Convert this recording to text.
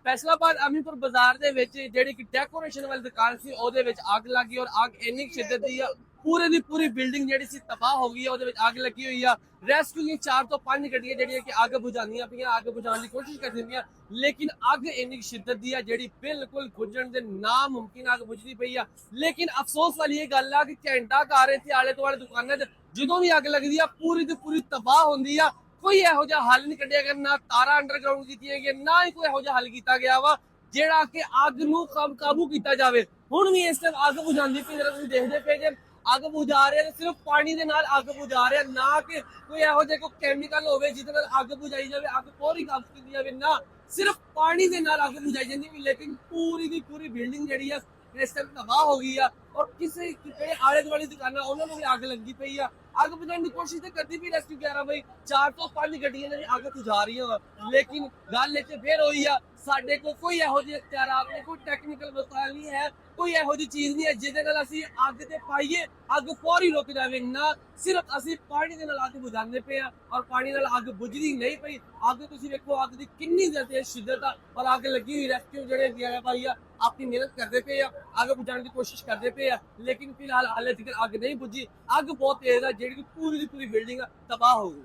फैसलाबाद अमीरपुर बाजार ਦੇ ਵਿੱਚ ਜਿਹੜੀ ਕਿ ਡੈਕੋਰੇਸ਼ਨ ਵਾਲੀ ਦੁਕਾਨ ਸੀ ਉਹਦੇ ਵਿੱਚ ਅੱਗ ਲੱਗੀ ਔਰ ਅੱਗ ਇੰਨੀ ਸ਼ਿੱਦਤ ਦੀ ਆ ਪੂਰੇ ਦੀ ਪੂਰੀ ਬਿਲਡਿੰਗ ਜਿਹੜੀ ਸੀ ਤਬਾਹ ਹੋ ਗਈ ਆ ਉਹਦੇ ਵਿੱਚ ਅੱਗ ਲੱਗੀ ਹੋਈ ਆ ਰੈਸਕਿਊ ਦੀਆਂ 4 ਤੋਂ 5 ਗੱਡੀਆਂ ਜਿਹੜੀਆਂ ਕਿ ਅੱਗ ਬੁਝਾਉਂਦੀਆਂ ਪਈਆਂ ਅੱਗ ਬੁਝਾਉਣ ਦੀ ਕੋਸ਼ਿਸ਼ ਕਰਦੀਆਂ ਪਈਆਂ ਲੇਕਿਨ ਅੱਗ ਇੰਨੀ ਸ਼ਿੱਦਤ ਦੀ ਆ ਜਿਹੜੀ ਬਿਲਕੁਲ ਬੁਝਣ ਦੇ ਨਾਮੁਮਕਿਨ ਅੱਗ ਬੁਝਦੀ ਪਈ ਆ ਲੇਕਿਨ ਅਫਸੋਸ ਵਾਲੀ ਇਹ ਗੱਲ ਆ ਕਿ ਘੰਟਾ ਘਰ ਇੱਥੇ ਆਲੇ ਦੁਆਲੇ ਦੁਕਾਨਾਂ 'ਚ ਜਦੋਂ ਵੀ ਅੱਗ ਲੱਗਦੀ ਆ ਪੂਰੀ ਦੀ ਪੂਰੀ ਤਬਾਹ ਹੁੰਦੀ ਆ ਕੋਈ ਇਹੋ ਜਿਹਾ ਹੱਲ ਨਹੀਂ ਕੱਢਿਆ ਗਿਆ ਨਾ ਤਾਰਾਂ ਅੰਡਰਗਰਾਉਂਡ ਕੀਤੀਆਂ ਗਈਆਂ ਨਾ ਹੀ ਕੋਈ ਇਹੋ ਜਿਹਾ ਹੱਲ ਕੀਤਾ ਗਿਆ ਵਾ ਜਿਹੜਾ ਕਿ ਅੱਗ ਨੂੰ ਕਾਬੂ ਕੀਤਾ ਜਾਵੇ ਹੁਣ ਵੀ ਇਸ ਟਾਈਮ ਅੱਗ ਬੁਝਾਉਂਦੀ ਪਈ ਜਿਹੜਾ ਤੁਸੀਂ ਦੇਖਦੇ ਪਏ ਜੇ ਅੱਗ ਬੁਝਾ ਰਹੇ ਸਿਰਫ ਪਾਣੀ ਦੇ ਨਾਲ ਅੱਗ ਬੁਝਾ ਰਹੇ ਨਾ ਕਿ ਕੋਈ ਇਹੋ ਜਿਹਾ ਕੋਈ ਕੈਮੀਕਲ ਹੋਵੇ ਜਿਹਦੇ ਨਾਲ ਅੱਗ ਬੁਝਾਈ ਜਾਵੇ ਅੱਗ ਪੂਰੀ ਕਾਬੂ ਕੀਤੀ ਜਾਵੇ ਨਾ ਸਿਰਫ ਪਾਣੀ ਦੇ ਨਾਲ ਅੱਗ ਬੁਝਾਈ ਜਾਂਦੀ ਲੇਕਿਨ ਪੂਰੀ ਦੀ ਪੂਰੀ ਬਿਲਡਿੰਗ ਜਿਹੜੀ ਆ ਇਸ ਟਾਈਮ ਤਬਾਹ ਹੋ ਗਈ ਆ ਔਰ ਕਿਸੇ ਜਿਹੜੇ ਆਲੇ ਦੁਆਲੇ ਦੁਕਾਨਾਂ ਉਹਨਾਂ ਨੂੰ ਵੀ ਅੱਗ ਲੱਗੀ ਪਈ ਆ ਅੱਗ ਬੁਝਾਉਣ ਦੀ ਕੋਸ਼ਿਸ਼ ਤੇ ਕਰਦੀ ਪਈ ਰੈਸਕਿਊ 11 ਬਈ 4 ਤੋਂ 5 ਗੱਡੀਆਂ ਨੇ ਅੱਗ ਬੁਝਾ ਰਹੀਆਂ ਵਾ ਲੇਕਿਨ ਗੱਲ ਇੱਥੇ ਫੇਰ ਹੋਈ ਆ ਸਾਡੇ ਕੋਲ ਕੋਈ ਇਹੋ ਜਿਹੇ ਇਖਤਿਆਰਾਤ ਨਹੀਂ ਕੋਈ ਟੈਕਨੀਕਲ ਵਸਾਇਲ ਨਹੀਂ ਹੈ ਕੋਈ ਇਹੋ ਜਿਹੀ ਚੀਜ਼ ਨਹੀਂ ਹੈ ਜਿਹਦੇ ਨਾਲ ਅਸੀਂ ਅੱਗ ਤੇ ਪਾਈਏ ਅੱਗ ਫੌਰੀ ਰੁਕ ਜਾਵੇ ਨਾ ਸਿਰਫ ਅਸੀਂ ਪਾਣੀ ਦੇ ਨਾਲ ਅੱਗ ਬੁਝਾਉਂਦੇ ਪਏ ਆ ਔਰ ਪਾਣੀ ਨਾਲ ਅੱਗ ਬੁਝਦੀ ਨਹੀਂ ਪਈ ਅੱਗ ਤੁਸੀਂ ਵੇਖੋ ਅੱਗ ਦੀ ਕਿੰਨੀ ਜ਼ਿਆਦਾ ਸ਼ਿੱਦਤ ਆ ਔਰ ਅੱਗ ਲੱਗੀ ਹੋਈ ਰੈਸਕਿਊ ਜਿਹੜੇ ਗਿਆ ਭਾਈ ਆ ਆਪਣੀ ਮਿਹਨਤ ਕਰਦੇ ਪਏ ਆ ਅੱਗ ਬੁਝਾਉਣ ਦੀ ਕੋਸ਼ਿਸ਼ ਕਰਦੇ ਪਏ ਆ ਲੇਕਿਨ ਫਿਲਹਾਲ ਹਾਲੇ ਤੱਕ ਅੱਗ ਨਹੀਂ ਬੁਝੀ ਅੱਗ ਬਹੁਤ ਤੇਜ਼ ਆ ਜਿਹੜੀ ਪੂਰੀ ਦੀ ਪੂਰੀ ਬਿਲਡਿੰਗ ਤਬਾਹ ਹੋ ਗਈ